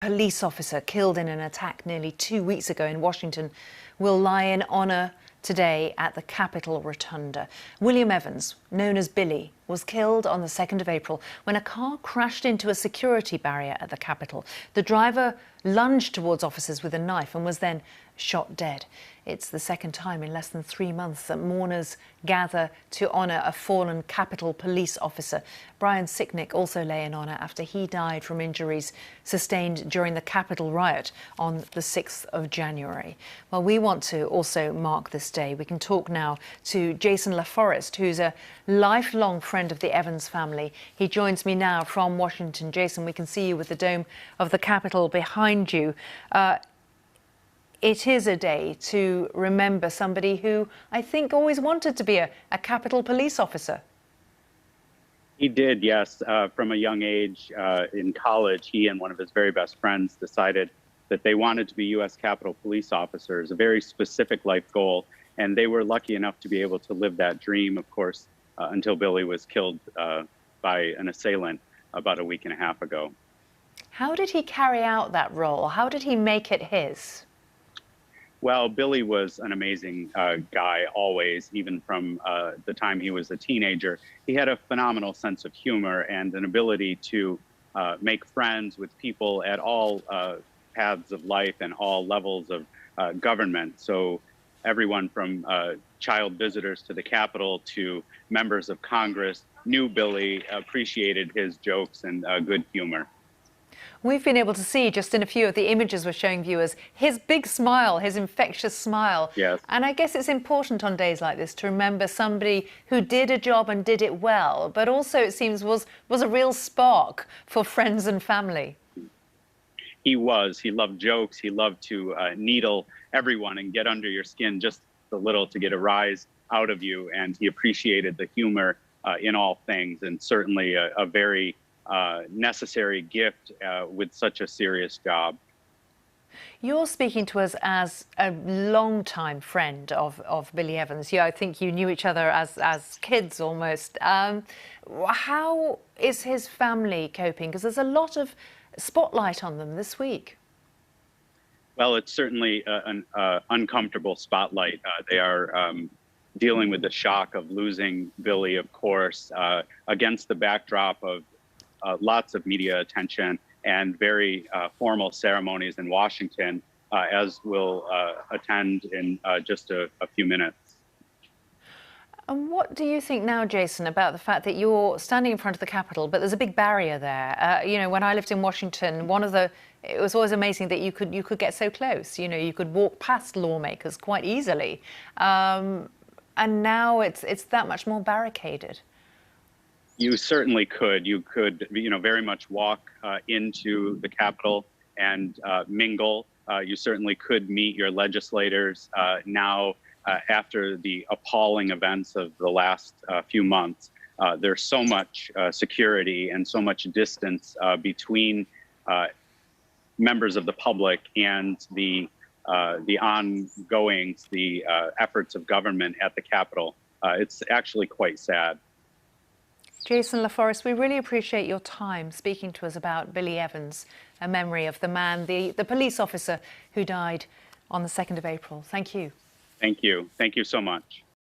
police officer killed in an attack nearly 2 weeks ago in Washington will lie in honour today at the Capitol Rotunda. William Evans, known as Billy, was killed on the 2nd of April when a car crashed into a security barrier at the Capitol. The driver lunged towards officers with a knife and was then shot dead. It's the second time in less than 3 months that mourners gather to honour a fallen Capitol police officer. Brian Sicknick also lay in honour after he died from injuries sustained during the Capitol riot on the 6th of January. Well, we want to also mark this day. We can talk now to Jason LaForest, who's a lifelong friend of the Evans family. He joins me now from Washington. Jason, we can see you with the dome of the Capitol behind you. It is a day to remember somebody who I think always wanted to be a Capitol police officer. He did, yes. From a young age in college, he and one of his very best friends decided that they wanted to be U.S. Capitol police officers, a very specific life goal. And they were lucky enough to be able to live that dream, of course, until Billy was killed by an assailant about a week and a half ago. How did he carry out that role? How did he make it his? Well, Billy was an amazing guy always, even from the time he was a teenager. He had a phenomenal sense of humor and an ability to make friends with people at all paths of life and all levels of government. So everyone from child visitors to the Capitol to members of Congress knew Billy, appreciated his jokes and good humor. We've been able to see just in a few of the images we're showing viewers his big smile, his infectious smile. Yes. And I guess it's important on days like this to remember somebody who did a job and did it well, but also it seems was a real spark for friends and family. He was. He loved jokes. He loved to needle everyone and get under your skin just a little to get a rise out of you. And he appreciated the humor in all things, and certainly a very necessary gift with such a serious job. You're speaking to us as a long-time friend of Billy Evans. I think you knew each other as kids almost. How is his family coping? Because there's a lot of spotlight on them this week. Well, it's certainly an uncomfortable spotlight. They are dealing with the shock of losing Billy, of course, against the backdrop of lots of media attention and very formal ceremonies in Washington, as we'll attend in just a few minutes. And what do you think now, Jason, about the fact that you're standing in front of the Capitol, but there's a big barrier there? When I lived in Washington, it was always amazing that you could get so close. You could walk past lawmakers quite easily, and now it's that much more barricaded. You certainly could. You could, very much walk into the Capitol and mingle. You certainly could meet your legislators now after the appalling events of the last few months. There's so much security and so much distance between members of the public and the ongoings, the efforts of government at the Capitol. It's actually quite sad. Jason LaForest, we really appreciate your time speaking to us about Billy Evans, a memory of the man, the police officer who died on the 2nd of April. Thank you. Thank you. Thank you so much.